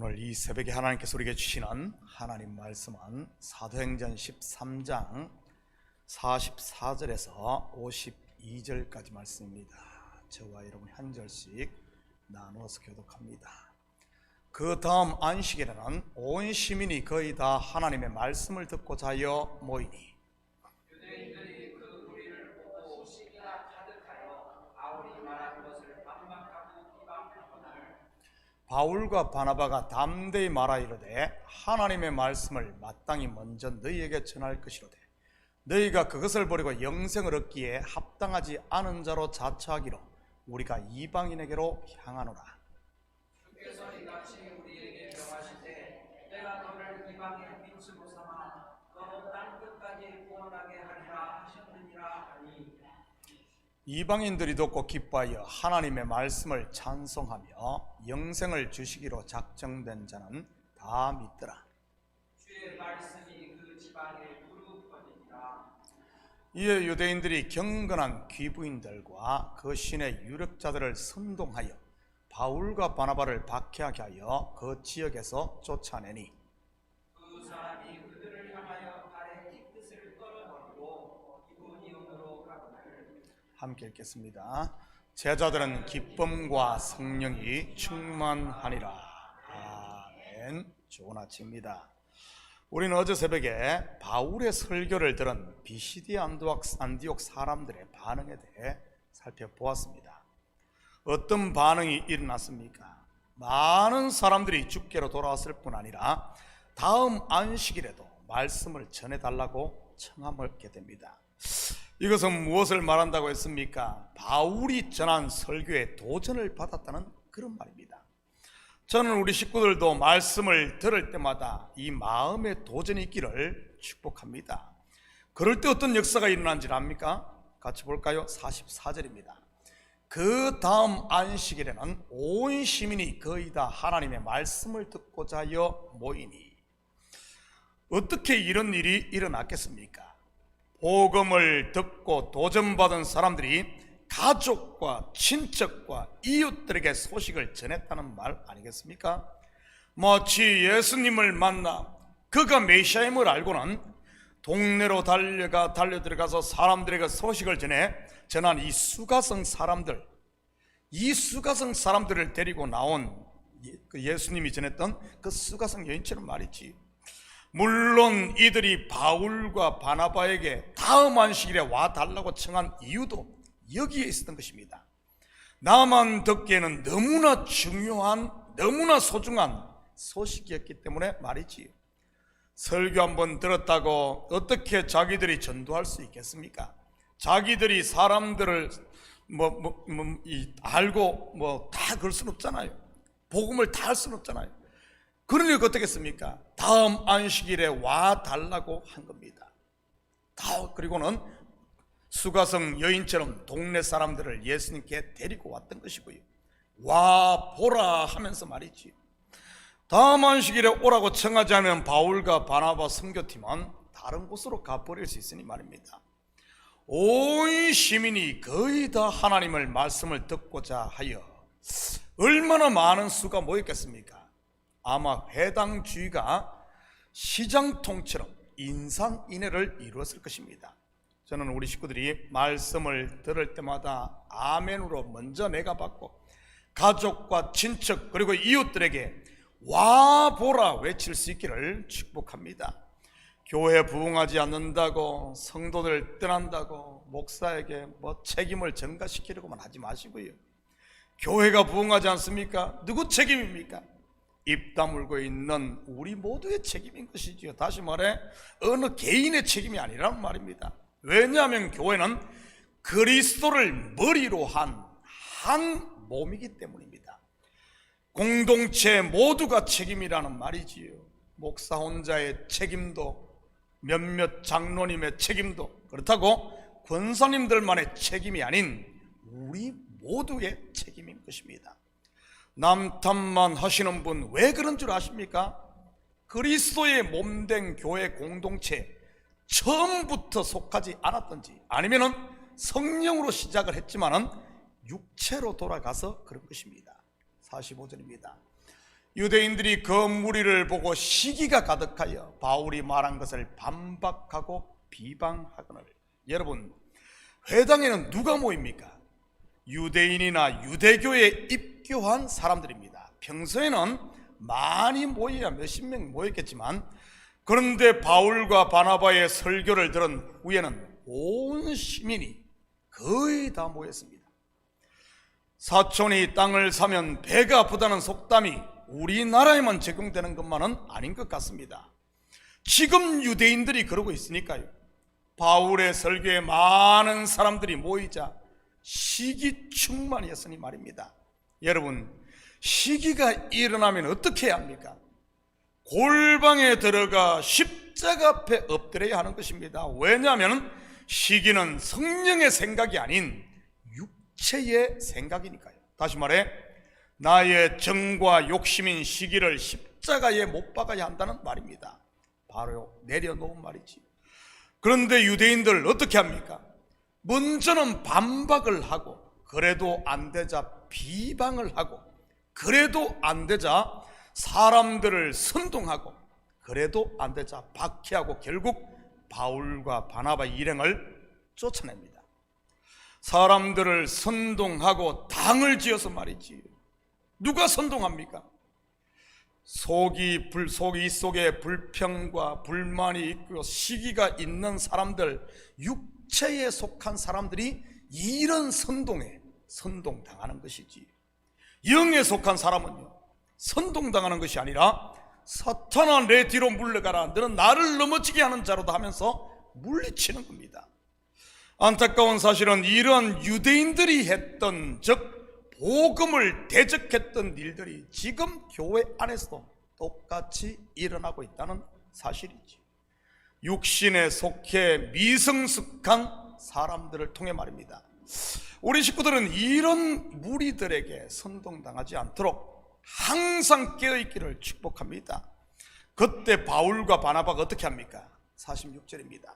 오늘 이 새벽에 하나님께서 우리에게 주시는 하나님 말씀은 사도행전 13장 44절에서 52절까지 말씀입니다. 저와 여러분 한 절씩 나누어서 교독합니다. 그 다음 안식일에는 온 시민이 거의 다 하나님의 말씀을 듣고자 하여 모이니 유대인들이 그 무리를 보고 시기가 가득하여 바울이 말한 것을 반박하고 비방하거늘 바울과 바나바가 담대히 말하 이르되 하나님의 말씀을 마땅히 먼저 너희에게 전할 것이로되 너희가 그것을 버리고 영생을 얻기에 합당하지 않은 자로 자처하기로 우리가 이방인에게로 향하노라. 주께서 이같이 우리에게 명하시되 내가 너를 이방의 빛으로 삼아 너로 땅 끝까지 구원하게 하리라 하셨느니라 하니 이방인들이 듣고 기뻐하여 하나님의 말씀을 찬송하며 영생을 주시기로 작정된 자는 다 믿더라. 주의 말씀이 그 지방에 두루 퍼지니라. 이에 유대인들이 경건한 귀부인들과 그 신의 유력자들을 선동하여 바울과 바나바를 박해하게 하여 그 지역에서 쫓아내니 그 사람이 그들을 향하여 발에 깃뜻을 떨어버리고 이구니온으로 가거늘 함께 읽겠습니다. 제자들은 기쁨과 성령이 충만하니라. 아멘. 좋은 아침입니다. 우리는 어제 새벽에 바울의 설교를 들은 비시디 안디옥 사람들의 반응에 대해 살펴보았습니다. 어떤 반응이 일어났습니까? 많은 사람들이 주께로 돌아왔을 뿐 아니라 다음 안식일에도 말씀을 전해달라고 청함하게 됩니다. 이것은 무엇을 말한다고 했습니까? 바울이 전한 설교에 도전을 받았다는 그런 말입니다. 저는 우리 식구들도 말씀을 들을 때마다 이 마음의 도전이 있기를 축복합니다. 그럴 때 어떤 역사가 일어난지 압니까? 같이 볼까요? 44절입니다. 그 다음 안식일에는 온 시민이 거의 다 하나님의 말씀을 듣고자 하여 모이니 어떻게 이런 일이 일어났겠습니까? 복음을 듣고 도전받은 사람들이 가족과 친척과 이웃들에게 소식을 전했다는 말 아니겠습니까? 마치 예수님을 만나 그가 메시아임을 알고는 동네로 달려들어가서 사람들에게 소식을 전한 이 수가성 사람들을 데리고 나온 그 예수님이 전했던 그 수가성 여인처럼 말이지. 물론 이들이 바울과 바나바에게 다음 안식일에 와달라고 청한 이유도 여기에 있었던 것입니다. 나만 듣기에는 너무나 중요한, 너무나 소중한 소식이었기 때문에 말이지. 설교 한번 들었다고 어떻게 자기들이 전도할 수 있겠습니까? 자기들이 사람들을 알고 다 그럴 수는 없잖아요. 복음을 다 할 수는 없잖아요. 그러니까 어떻겠습니까? 다음 안식일에 와달라고 한 겁니다. 그리고는 수가성 여인처럼 동네 사람들을 예수님께 데리고 왔던 것이고요. 와 보라 하면서 말이지. 다음 안식일에 오라고 청하지 않으면 바울과 바나바 선교팀은 다른 곳으로 가버릴 수 있으니 말입니다. 온 시민이 거의 다 하나님을 말씀을 듣고자 하여 얼마나 많은 수가 모였겠습니까? 아마 회당주의가 시장통처럼 인산인해를 이루었을 것입니다. 저는 우리 식구들이 말씀을 들을 때마다 아멘으로 먼저 내가 받고 가족과 친척 그리고 이웃들에게 와 보라 외칠 수 있기를 축복합니다. 교회 부흥하지 않는다고 성도들 떠난다고 목사에게 책임을 전가시키려고만 하지 마시고요. 교회가 부흥하지 않습니까? 누구 책임입니까? 입 다물고 있는 우리 모두의 책임인 것이지요. 다시 말해 어느 개인의 책임이 아니란 말입니다. 왜냐하면 교회는 그리스도를 머리로 한 몸이기 때문입니다. 공동체 모두가 책임이라는 말이지요. 목사 혼자의 책임도 몇몇 장로님의 책임도 그렇다고 권사님들만의 책임이 아닌 우리 모두의 책임인 것입니다. 남탓만 하시는 분 왜 그런 줄 아십니까? 그리스도의 몸된 교회 공동체 처음부터 속하지 않았던지 아니면은 성령으로 시작을 했지만은 육체로 돌아가서 그런 것입니다. 45절입니다. 유대인들이 그 무리를 보고 시기가 가득하여 바울이 말한 것을 반박하고 비방하거늘. 여러분, 회당에는 누가 모입니까? 유대인이나 유대교에 입교한 사람들입니다. 평소에는 많이 모여야 몇십 명 모였겠지만, 그런데 바울과 바나바의 설교를 들은 후에는 온 시민이 거의 다 모였습니다. 사촌이 땅을 사면 배가 아프다는 속담이 우리나라에만 적용되는 것만은 아닌 것 같습니다. 지금 유대인들이 그러고 있으니까요. 바울의 설교에 많은 사람들이 모이자 시기 충만이었으니 말입니다. 여러분, 시기가 일어나면 어떻게 해야 합니까? 골방에 들어가 십자가 앞에 엎드려야 하는 것입니다. 왜냐하면 시기는 성령의 생각이 아닌 육체의 생각이니까요. 다시 말해, 나의 정과 욕심인 시기를 십자가에 못 박아야 한다는 말입니다. 바로 내려놓은 말이지. 그런데 유대인들 어떻게 합니까? 먼저는 반박을 하고, 그래도 안 되자 비방을 하고, 그래도 안 되자 사람들을 선동하고, 그래도 안 되자 박해하고, 결국 바울과 바나바 일행을 쫓아냅니다. 사람들을 선동하고 당을 지어서 말이지. 누가 선동합니까? 속이 속에 불평과 불만이 있고 시기가 있는 사람들, 육체에 속한 사람들이 이런 선동에 선동당하는 것이지, 영에 속한 사람은요, 선동당하는 것이 아니라 사탄아 내 뒤로 물러가라, 너는 나를 넘어지게 하는 자로다 하면서 물리치는 겁니다. 안타까운 사실은 이러한 유대인들이 했던, 즉 복음을 대적했던 일들이 지금 교회 안에서도 똑같이 일어나고 있다는 사실이지. 육신에 속해 미성숙한 사람들을 통해 말입니다. 우리 식구들은 이런 무리들에게 선동당하지 않도록 항상 깨어있기를 축복합니다. 그때 바울과 바나바가 어떻게 합니까? 46절입니다.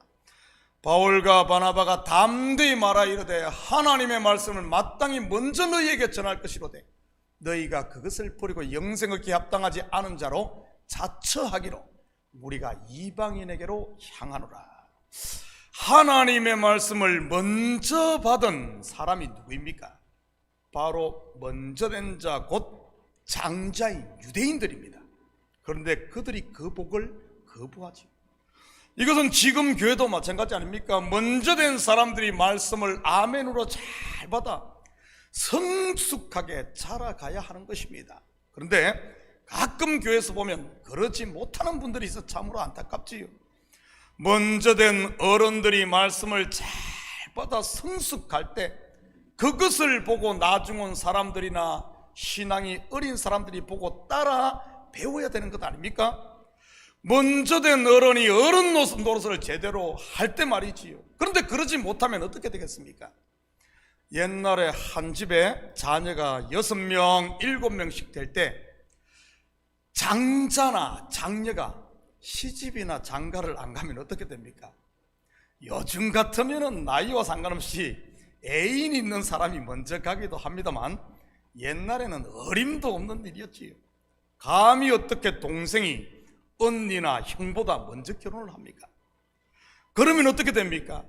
바울과 바나바가 담대히 말하 이르되 하나님의 말씀을 마땅히 먼저 너희에게 전할 것이로되 너희가 그것을 버리고 영생을 기합당하지 않은 자로 자처하기로 우리가 이방인에게로 향하노라. 하나님의 말씀을 먼저 받은 사람이 누구입니까? 바로 먼저 된 자, 곧 장자인 유대인들입니다. 그런데 그들이 그 복을 거부하지. 이것은 지금 교회도 마찬가지 아닙니까? 먼저 된 사람들이 말씀을 아멘으로 잘 받아 성숙하게 자라가야 하는 것입니다. 그런데 가끔 교회에서 보면 그러지 못하는 분들이 있어 참으로 안타깝지요. 먼저 된 어른들이 말씀을 잘 받아 성숙할 때 그것을 보고 나중 온 사람들이나 신앙이 어린 사람들이 보고 따라 배워야 되는 것 아닙니까? 먼저 된 어른이 어른 노릇을 제대로 할 때 말이지요. 그런데 그러지 못하면 어떻게 되겠습니까? 옛날에 한 집에 자녀가 6명, 7명씩 될 때 장자나 장녀가 시집이나 장가를 안 가면 어떻게 됩니까? 요즘 같으면 나이와 상관없이 애인 있는 사람이 먼저 가기도 합니다만 옛날에는 어림도 없는 일이었지요. 감히 어떻게 동생이 언니나 형보다 먼저 결혼을 합니까? 그러면 어떻게 됩니까?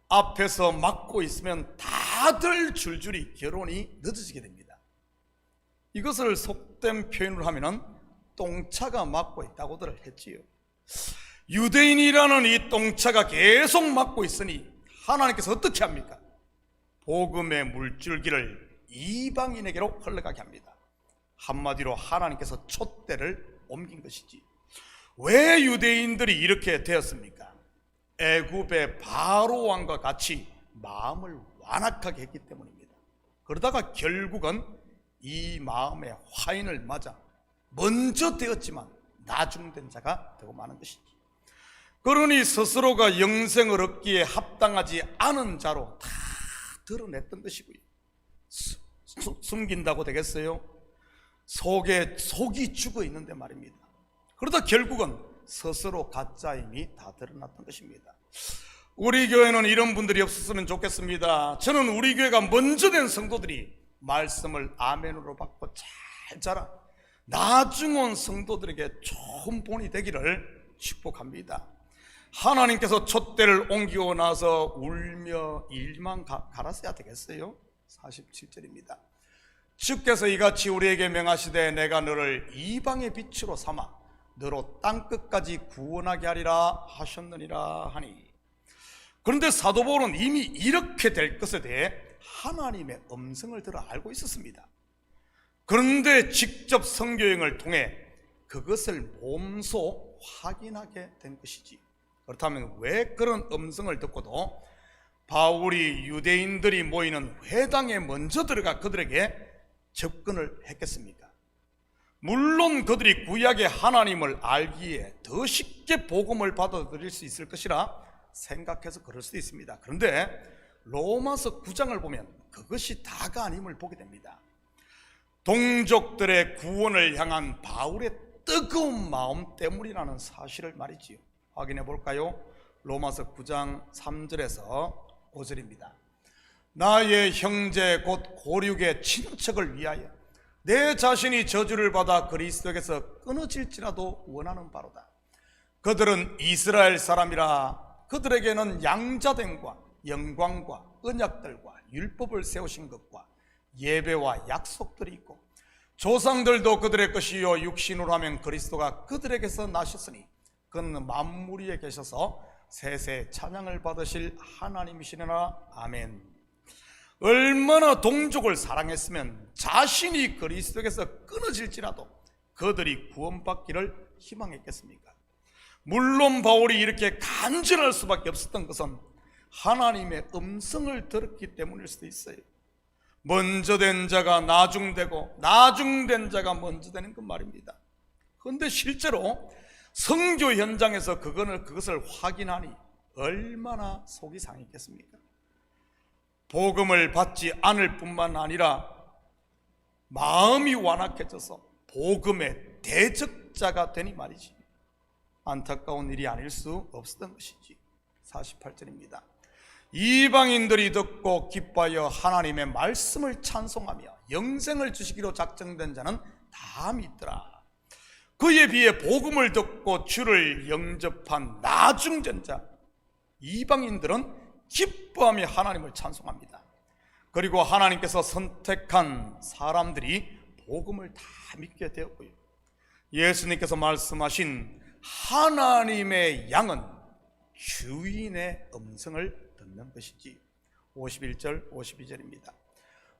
앞에서 막고 있으면 다들 줄줄이 결혼이 늦어지게 됩니다. 이것을 속된 표현으로 하면은 똥차가 막고 있다고들 했지요. 유대인이라는 이 똥차가 계속 막고 있으니 하나님께서 어떻게 합니까? 복음의 물줄기를 이방인에게로 흘러가게 합니다. 한마디로 하나님께서 촛대를 옮긴 것이지. 왜 유대인들이 이렇게 되었습니까? 애굽의 바로 왕과 같이 마음을 완악하게 했기 때문입니다. 그러다가 결국은 이 마음의 화인을 맞아 먼저 되었지만 나중된 자가 되고 마는 것이지. 그러니 스스로가 영생을 얻기에 합당하지 않은 자로 다 드러냈던 것이고요. 숨긴다고 되겠어요? 속이 죽어 있는데 말입니다. 그러다 결국은 스스로 가짜임이 다 드러났던 것입니다. 우리 교회는 이런 분들이 없었으면 좋겠습니다. 저는 우리 교회가 먼저 된 성도들이 말씀을 아멘으로 받고 잘 자라 나중 온 성도들에게 좋은 본이 되기를 축복합니다. 하나님께서 촛대를 옮기고 나서 울며 일만 갈았어야 되겠어요? 47절입니다. 주께서 이같이 우리에게 명하시되 내가 너를 이방의 빛으로 삼아 너로 땅끝까지 구원하게 하리라 하셨느니라 하니. 그런데 사도 바울은 이미 이렇게 될 것에 대해 하나님의 음성을 들어 알고 있었습니다. 그런데 직접 선교행을 통해 그것을 몸소 확인하게 된 것이지. 그렇다면 왜 그런 음성을 듣고도 바울이 유대인들이 모이는 회당에 먼저 들어가 그들에게 접근을 했겠습니까? 물론 그들이 구약의 하나님을 알기에 더 쉽게 복음을 받아들일 수 있을 것이라 생각해서 그럴 수도 있습니다. 그런데 로마서 9장을 보면 그것이 다가 아님을 보게 됩니다. 동족들의 구원을 향한 바울의 뜨거운 마음 때문이라는 사실을 말이지요. 확인해 볼까요? 로마서 9장 3절에서 5절입니다. 나의 형제 곧 고륙의 친척을 위하여 내 자신이 저주를 받아 그리스도에게서 끊어질지라도 원하는 바로다. 그들은 이스라엘 사람이라 그들에게는 양자됨과 영광과 언약들과 율법을 세우신 것과 예배와 약속들이 있고 조상들도 그들의 것이요 육신으로 하면 그리스도가 그들에게서 나셨으니 그는 만물 위에 계셔서 세세 찬양을 받으실 하나님이시려나. 아멘. 얼마나 동족을 사랑했으면 자신이 그리스도에게서 끊어질지라도 그들이 구원받기를 희망했겠습니까? 물론 바울이 이렇게 간절할 수밖에 없었던 것은 하나님의 음성을 들었기 때문일 수도 있어요. 먼저 된 자가 나중되고 나중된 자가 먼저 되는 그 말입니다. 그런데 실제로 선교 현장에서 그것을 확인하니 얼마나 속이 상했겠습니까? 복음을 받지 않을 뿐만 아니라 마음이 완악해져서 복음의 대적자가 되니 말이지. 안타까운 일이 아닐 수 없었던 것이지. 48절입니다. 이방인들이 듣고 기뻐하여 하나님의 말씀을 찬송하며 영생을 주시기로 작정된 자는 다 믿더라. 그에 비해 복음을 듣고 주를 영접한 나중된 자 이방인들은 기뻐하며 하나님을 찬송합니다. 그리고 하나님께서 선택한 사람들이 복음을 다 믿게 되었고요. 예수님께서 말씀하신 하나님의 양은 주인의 음성을 듣는 것이지. 51절 52절입니다.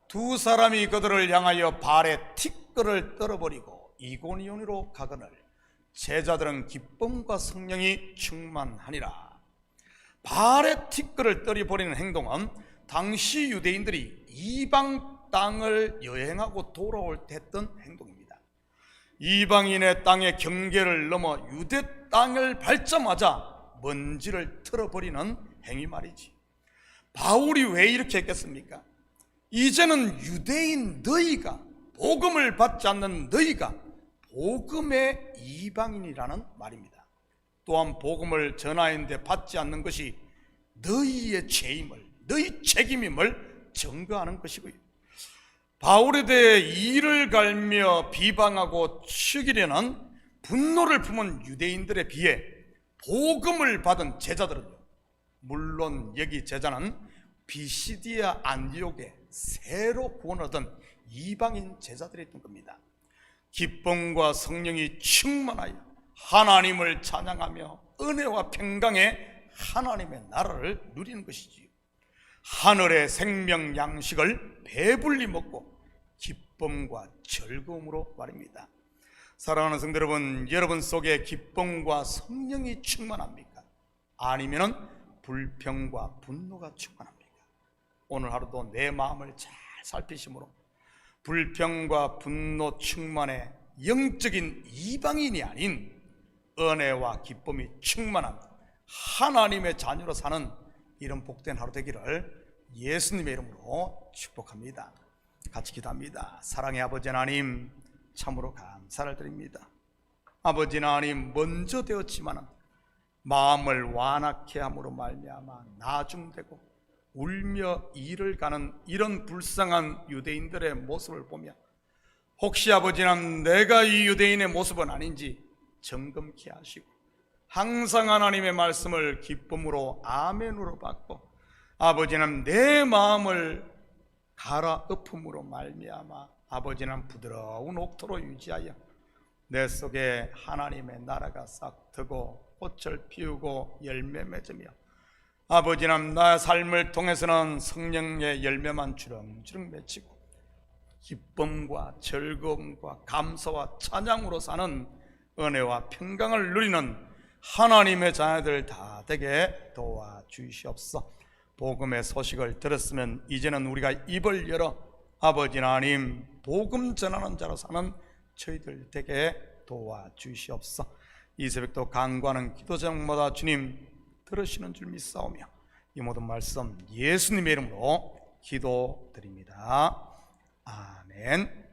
두 사람이 그들을 향하여 발에 티끌을 떨어버리고 이고니온으로 가거늘 제자들은 기쁨과 성령이 충만하니라. 발에 티끌을 떨어버리는 행동은 당시 유대인들이 이방 땅을 여행하고 돌아올 때 했던 행동입니다. 이방인의 땅의 경계를 넘어 유대 땅을 밟자마자 먼지를 털어버리는 행위 말이지. 바울이 왜 이렇게 했겠습니까? 이제는 유대인 너희가, 복음을 받지 않는 너희가 복음의 이방인이라는 말입니다. 또한 복음을 전하는데 받지 않는 것이 너희의 죄임을, 너희 책임임을 증거하는 것이고요. 바울에 대해 이를 갈며 비방하고 죽이려는 분노를 품은 유대인들에 비해 복음을 받은 제자들은요, 물론 여기 제자는 비시디아 안디옥에 새로 구원 얻은 이방인 제자들이었던 겁니다. 기쁨과 성령이 충만하여 하나님을 찬양하며 은혜와 평강의 하나님의 나라를 누리는 것이지요. 하늘의 생명 양식을 배불리 먹고 기쁨과 즐거움으로 말입니다. 사랑하는 성도 여러분, 여러분 속에 기쁨과 성령이 충만합니까? 아니면 불평과 분노가 충만합니까? 오늘 하루도 내 마음을 잘 살피심으로 불평과 분노 충만해 영적인 이방인이 아닌 은혜와 기쁨이 충만한 하나님의 자녀로 사는 이런 복된 하루 되기를 예수님의 이름으로 축복합니다. 같이 기도합니다. 사랑의 아버지 하나님, 참으로 감사를 드립니다. 아버지 하나님, 먼저 되었지만 마음을 완악해 함으로 말미암아 나중되고 울며 이를 가는 이런 불쌍한 유대인들의 모습을 보며 혹시 아버지는 내가 이 유대인의 모습은 아닌지 점검케 하시고 항상 하나님의 말씀을 기쁨으로 아멘으로 받고 아버지는 내 마음을 갈아엎음으로 말미암아 아버지는 부드러운 옥토로 유지하여 내 속에 하나님의 나라가 싹 트고 꽃을 피우고 열매 맺으며 아버지는 나의 삶을 통해서는 성령의 열매만 주렁주렁 맺히고 기쁨과 즐거움과 감사와 찬양으로 사는 은혜와 평강을 누리는 하나님의 자녀들 다 되게 도와주시옵소서. 복음의 소식을 들었으면 이제는 우리가 입을 열어 아버지 하나님 복음 전하는 자로 사는 저희들 되게 도와주시옵소서. 이 새벽도 간구하는 기도 제목마다 주님 들으시는 줄 믿사오며 이 모든 말씀 예수님의 이름으로 기도드립니다. 아멘.